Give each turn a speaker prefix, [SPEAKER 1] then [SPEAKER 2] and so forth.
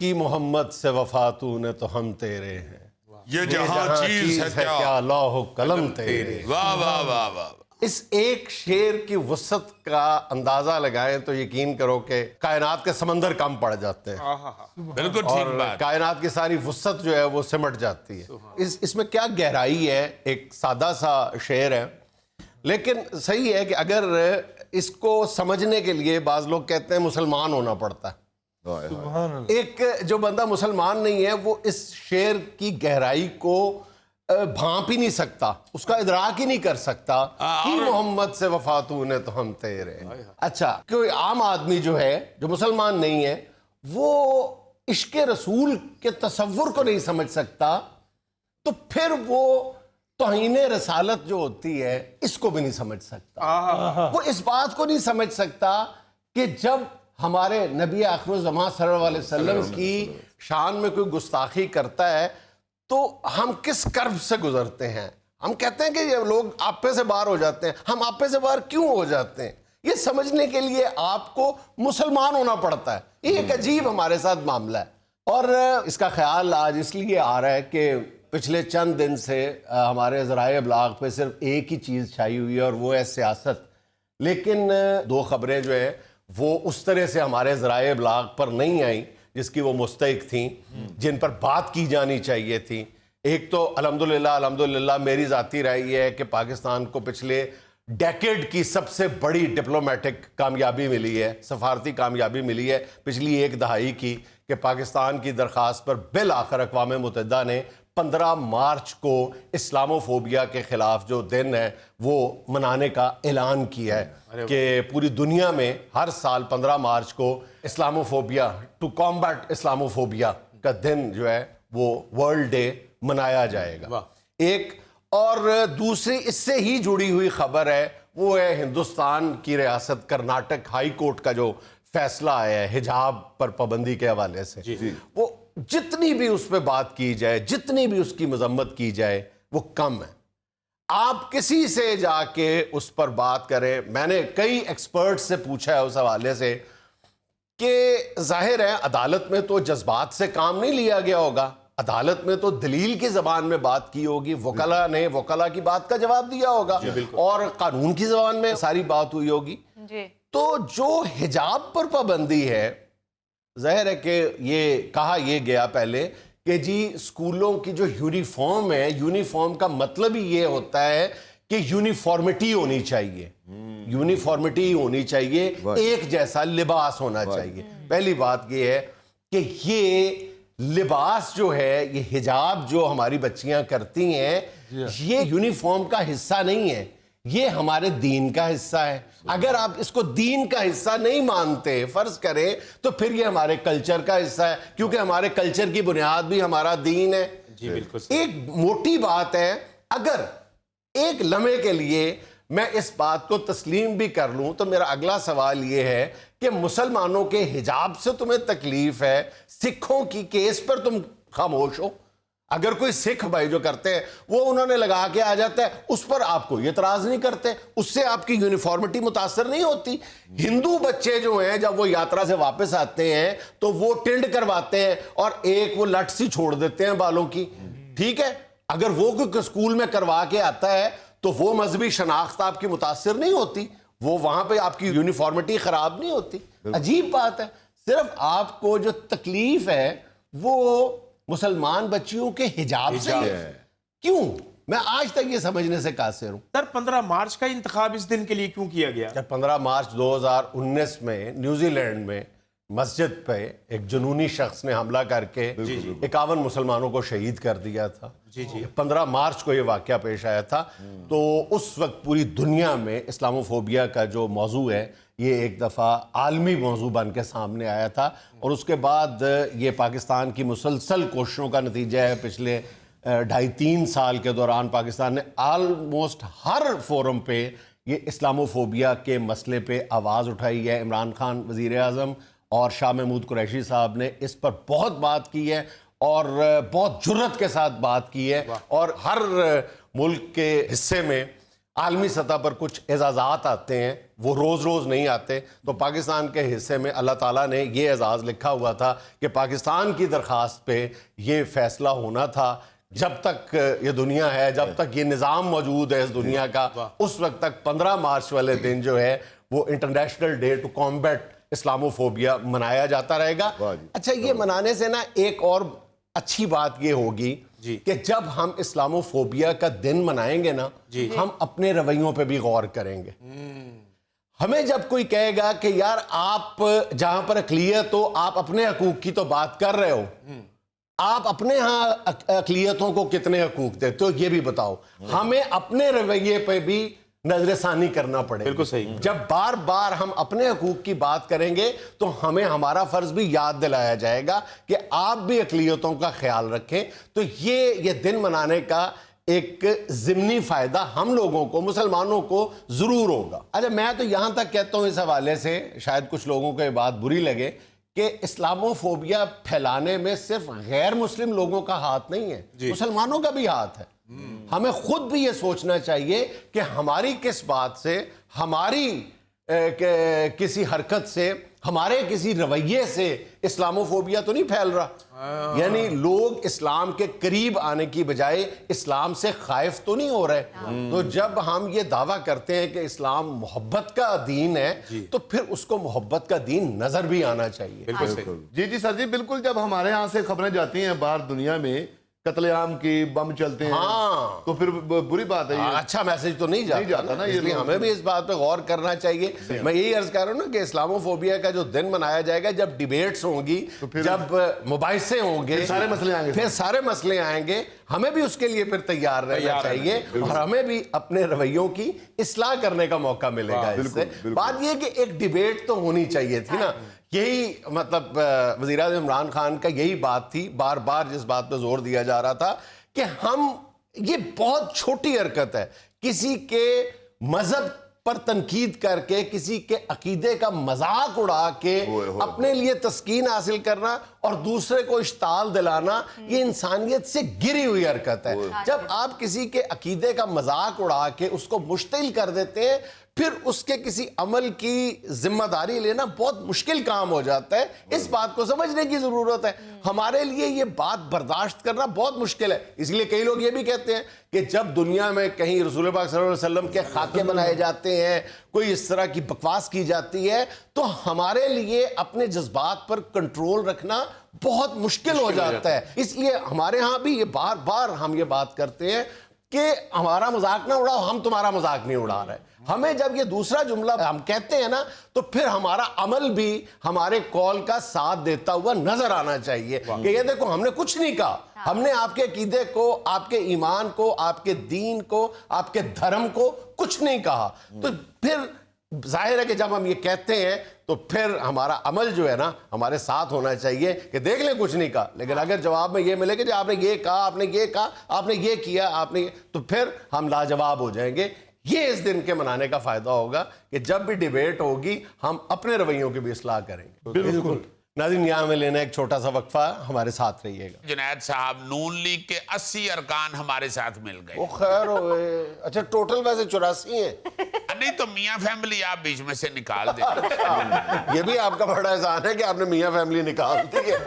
[SPEAKER 1] کی محمد سے وفا تو نے تو ہم تیرے ہیں،
[SPEAKER 2] یہ جہاں چیز ہے کیا
[SPEAKER 1] لوح و قلم تیرے۔
[SPEAKER 2] واہ واہ واہ واہ۔
[SPEAKER 1] اس ایک شعر کی وسعت کا اندازہ لگائیں تو یقین کرو کہ کائنات کے سمندر کم پڑ جاتے ہیں،
[SPEAKER 2] بالکل
[SPEAKER 1] اور
[SPEAKER 2] ٹھیک بات۔
[SPEAKER 1] کائنات کی ساری وسعت جو ہے وہ سمٹ جاتی ہے۔ اس میں کیا گہرائی ہے، ایک سادہ سا شعر ہے، لیکن صحیح ہے کہ اگر اس کو سمجھنے کے لیے بعض لوگ کہتے ہیں مسلمان ہونا پڑتا ہے۔ ایک جو بندہ مسلمان نہیں ہے وہ اس شعر کی گہرائی کو بھانپ ہی نہیں سکتا، اس کا ادراک ہی نہیں کر سکتا کہ محمد سے وفا تو نے تو ہم تیرے۔ اچھا، کوئی عام آدمی جو ہے جو مسلمان نہیں ہے وہ عشق رسول کے تصور کو نہیں سمجھ سکتا، تو پھر وہ توہین رسالت جو ہوتی ہے اس کو بھی نہیں سمجھ سکتا۔ وہ اس بات کو نہیں سمجھ سکتا کہ جب ہمارے نبی آخر الزمان صلی اللہ علیہ وسلم کی شان میں کوئی گستاخی کرتا ہے تو ہم کس کرب سے گزرتے ہیں۔ ہم کہتے ہیں کہ یہ لوگ آپے سے باہر ہو جاتے ہیں، ہم آپے سے باہر کیوں ہو جاتے ہیں؟ یہ سمجھنے کے لیے آپ کو مسلمان ہونا پڑتا ہے۔ یہ ایک عجیب ہمارے ساتھ معاملہ ہے، اور اس کا خیال آج اس لیے آ رہا ہے کہ پچھلے چند دن سے ہمارے ذرائع ابلاغ پہ صرف ایک ہی چیز چھائی ہوئی ہے، اور وہ ہے سیاست۔ لیکن دو خبریں جو ہیں وہ اس طرح سے ہمارے ذرائع ابلاغ پر نہیں آئیں جس کی وہ مستحق تھیں، جن پر بات کی جانی چاہیے تھی۔ ایک تو الحمدللہ میری ذاتی رائے یہ ہے کہ پاکستان کو پچھلے ڈیکیڈ کی سب سے بڑی ڈپلومیٹک کامیابی ملی ہے، سفارتی کامیابی ملی ہے پچھلی ایک دہائی کی، کہ پاکستان کی درخواست پر بالآخر اقوام متحدہ نے 15 مارچ کو اسلاموفوبیا کے خلاف جو دن ہے وہ منانے کا اعلان کیا ہے، کہ پوری دنیا میں ہر سال 15 مارچ کو اسلاموفوبیا ٹو کامبیٹ اسلاموفوبیا کا دن جو ہے وہ ورلڈ ڈے منایا جائے گا۔ ایک اور دوسری اس سے ہی جڑی ہوئی خبر ہے، وہ ہے ہندوستان کی ریاست کرناٹک ہائی کورٹ کا جو فیصلہ آیا ہے حجاب پر پابندی کے حوالے سے۔ وہ جتنی بھی اس پہ بات کی جائے، جتنی بھی اس کی مذمت کی جائے، وہ کم ہے۔ آپ کسی سے جا کے اس پر بات کریں، میں نے کئی ایکسپرٹ سے پوچھا ہے اس حوالے سے کہ ظاہر ہے عدالت میں تو جذبات سے کام نہیں لیا گیا ہوگا، عدالت میں تو دلیل کی زبان میں بات کی ہوگی، وکلا نے وکلا کی بات کا جواب دیا ہوگا، اور قانون کی زبان میں ساری بات ہوئی ہوگی۔ تو جو حجاب پر پابندی ہے، ظاہر ہے کہ یہ کہا یہ گیا پہلے کہ جی اسکولوں کی جو یونیفارم ہے، یونیفارم کا مطلب ہی یہ ہوتا ہے کہ یونیفارمٹی ہونی چاہیے، یونیفارمٹی ہونی چاہیے، ایک جیسا لباس ہونا چاہیے۔ پہلی بات یہ ہے کہ یہ لباس جو ہے، یہ حجاب جو ہماری بچیاں کرتی ہیں، یہ یونیفارم کا حصہ نہیں ہے، یہ ہمارے دین کا حصہ ہے۔ اگر آپ اس کو دین کا حصہ نہیں مانتے فرض کریں تو پھر یہ ہمارے کلچر کا حصہ ہے، کیونکہ ہمارے کلچر کی بنیاد بھی ہمارا دین ہے۔ ایک موٹی بات ہے، اگر ایک لمحے کے لیے میں اس بات کو تسلیم بھی کر لوں تو میرا اگلا سوال یہ ہے کہ مسلمانوں کے حجاب سے تمہیں تکلیف ہے، سکھوں کی کیس پر تم خاموش ہو۔ اگر کوئی سکھ بھائی جو کرتے ہیں وہ انہوں نے لگا کے آ جاتا ہے، اس پر آپ کوئی اعتراض نہیں کرتے، اس سے آپ کی یونیفارمٹی متاثر نہیں ہوتی۔ ہندو بچے جو ہیں جب وہ یاترا سے واپس آتے ہیں تو وہ ٹنڈ کرواتے ہیں اور ایک وہ لٹ سی چھوڑ دیتے ہیں بالوں کی، ٹھیک ہے؟ اگر وہ کوئی اسکول میں کروا کے آتا ہے تو وہ مذہبی شناخت آپ کی متاثر نہیں ہوتی، وہ وہاں پہ آپ کی یونیفارمٹی خراب نہیں ہوتی۔ عجیب بات ہے، صرف آپ کو جو تکلیف ہے وہ مسلمان بچیوں کے حجاب سے ہے۔ کیوں؟ میں آج تک یہ سمجھنے سے قاصر ہوں۔
[SPEAKER 3] سر 15 مارچ کا انتخاب اس دن کے لیے کیوں کیا گیا؟
[SPEAKER 1] جب 15 مارچ 2019 میں نیوزی لینڈ میں مسجد پہ ایک جنونی شخص نے حملہ کر کے 51 مسلمانوں کو شہید کر دیا تھا، 15 مارچ کو یہ واقعہ پیش آیا تھا، تو اس وقت پوری دنیا میں اسلاموفوبیا کا جو موضوع ہے یہ ایک دفعہ عالمی موضوع بن کے سامنے آیا تھا، اور اس کے بعد یہ پاکستان کی مسلسل کوششوں کا نتیجہ ہے۔ پچھلے 2.5-3 سال کے دوران پاکستان نے آلموسٹ ہر فورم پہ یہ اسلاموفوبیا کے مسئلے پہ آواز اٹھائی ہے۔ عمران خان وزیر اعظم اور شاہ محمود قریشی صاحب نے اس پر بہت بات کی ہے، اور بہت جرأت کے ساتھ بات کی ہے، اور ہر ملک کے حصے میں عالمی سطح پر کچھ اعزازات آتے ہیں، وہ روز روز نہیں آتے. تو پاکستان کے حصے میں اللہ تعالیٰ نے یہ اعزاز لکھا ہوا تھا کہ پاکستان کی درخواست پہ یہ فیصلہ ہونا تھا. جب تک یہ دنیا ہے، جب تک یہ نظام موجود ہے اس دنیا کا، اس وقت تک 15 مارچ والے دن جو ہے وہ international day to combat Islamophobia منایا جاتا رہے گا. اچھا، یہ منانے سے نا ایک اور اچھی بات یہ ہوگی کہ جب ہم اسلاموفوبیا کا دن منائیں گے نا، ہم اپنے رویوں پہ بھی غور کریں گے. ہمیں جب کوئی کہے گا کہ یار آپ جہاں پر اقلیت ہو، آپ اپنے حقوق کی تو بات کر رہے ہو، آپ اپنے ہاں اقلیتوں کو کتنے حقوق دیتے ہو یہ بھی بتاؤ. ہمیں اپنے رویے پہ بھی نظر ثانی کرنا پڑے.
[SPEAKER 3] بالکل صحیح.
[SPEAKER 1] جب بار بار ہم اپنے حقوق کی بات کریں گے تو ہمیں ہمارا فرض بھی یاد دلایا جائے گا کہ آپ بھی اقلیتوں کا خیال رکھیں. تو یہ دن منانے کا ایک ضمنی فائدہ ہم لوگوں کو، مسلمانوں کو ضرور ہوگا. اچھا، میں تو یہاں تک کہتا ہوں اس حوالے سے، شاید کچھ لوگوں کو یہ بات بری لگے، کہ اسلاموفوبیا پھیلانے میں صرف غیر مسلم لوگوں کا ہاتھ نہیں ہے، مسلمانوں کا بھی ہاتھ ہے. ہمیں خود بھی یہ سوچنا چاہیے کہ ہماری کس بات سے، ہماری کسی حرکت سے، ہمارے کسی رویے سے اسلاموفوبیا تو نہیں پھیل رہا. یعنی لوگ اسلام کے قریب آنے کی بجائے اسلام سے خائف تو نہیں ہو رہے. تو جب ہم یہ دعویٰ کرتے ہیں کہ اسلام محبت کا دین ہے تو پھر اس کو محبت کا دین نظر بھی آنا چاہیے.
[SPEAKER 4] جی سر جی، بالکل. جب ہمارے ہاں سے خبریں جاتی ہیں باہر دنیا میں قتل عام کی، بم چلتے ہیں، تو پھر بری بات ہے.
[SPEAKER 1] اچھا میسج تو نہیں جاتا نا، اس لیے ہمیں بھی اس بات پہ غور کرنا چاہیے. میں یہی عرض کر رہا ہوں نا کہ اسلاموفوبیا کا جو دن منایا جائے گا، جب ڈیبیٹس ہوں گی، جب مباحثے ہوں گے، پھر سارے مسئلے آئیں گے، ہمیں بھی اس کے لیے پھر تیار رہنا چاہیے اور ہمیں بھی اپنے رویوں کی اصلاح کرنے کا موقع ملے گا. اس سے بات یہ کہ ایک ڈیبیٹ تو ہونی چاہیے تھی نا. یہی مطلب وزیر اعظم عمران خان کا یہی بات تھی، بار بار جس بات پہ زور دیا جا رہا تھا کہ ہم، یہ بہت چھوٹی حرکت ہے کسی کے مذہب پر تنقید کر کے، کسی کے عقیدے کا مذاق اڑا کے اپنے لیے تسکین حاصل کرنا اور دوسرے کو اشتعال دلانا، یہ انسانیت سے گری ہوئی حرکت ہے. جب آپ کسی کے عقیدے کا مذاق اڑا کے اس کو مشتعل کر دیتے ہیں، پھر اس کے کسی عمل کی ذمہ داری لینا بہت مشکل کام ہو جاتا ہے. اس بات کو سمجھنے کی ضرورت ہے. ہمارے لیے یہ بات برداشت کرنا بہت مشکل ہے. اس لیے کئی لوگ یہ بھی کہتے ہیں کہ جب دنیا میں کہیں رسول پاک صلی اللہ علیہ وسلم کے خاکے بنائے جاتے ہیں، کوئی اس طرح کی بکواس کی جاتی ہے، تو ہمارے لیے اپنے جذبات پر کنٹرول رکھنا بہت مشکل ہو جاتا ہے. اس لیے ہمارے ہاں بھی یہ بار بار ہم یہ بات کرتے ہیں کہ ہمارا مذاق نہ اڑاؤ، ہم تمہارا مذاق نہیں اڑا رہے. ہمیں جب یہ دوسرا جملہ ہم کہتے ہیں نا تو پھر ہمارا عمل بھی ہمارے قول کا ساتھ دیتا ہوا نظر آنا چاہیے کہ یہ دیکھو ہم نے کچھ نہیں کہا، ہم نے آپ کے عقیدے کو، آپ کے ایمان کو، آپ کے دین کو، آپ کے دھرم کو کچھ نہیں کہا. تو پھر ظاہر ہے کہ جب ہم یہ کہتے ہیں تو پھر ہمارا عمل جو ہے نا ہمارے ساتھ ہونا چاہیے کہ دیکھ لیں کچھ نہیں کہا. لیکن اگر جواب میں یہ ملے کہ آپ نے یہ کہا، آپ نے یہ کہا، آپ نے یہ کیا، آپ نے، تو پھر ہم لاجواب ہو جائیں گے. یہ اس دن کے منانے کا فائدہ ہوگا کہ جب بھی ڈیبیٹ ہوگی ہم اپنے رویوں کی بھی اصلاح کریں گے. بالکل. ناظرین، یہاں میں لینا ایک چھوٹا سا وقفہ، ہمارے ساتھ رہیے گا.
[SPEAKER 2] جنید صاحب، نون لیگ کے 80 ارکان ہمارے ساتھ مل گئے.
[SPEAKER 1] وہ خیر ہوئے. اچھا، ٹوٹل ویسے 84 ہیں.
[SPEAKER 2] نہیں تو میاں فیملی آپ بیچ میں سے نکال دیں.
[SPEAKER 1] یہ بھی آپ کا بڑا احسان ہے کہ آپ نے میاں فیملی نکال دی ہے.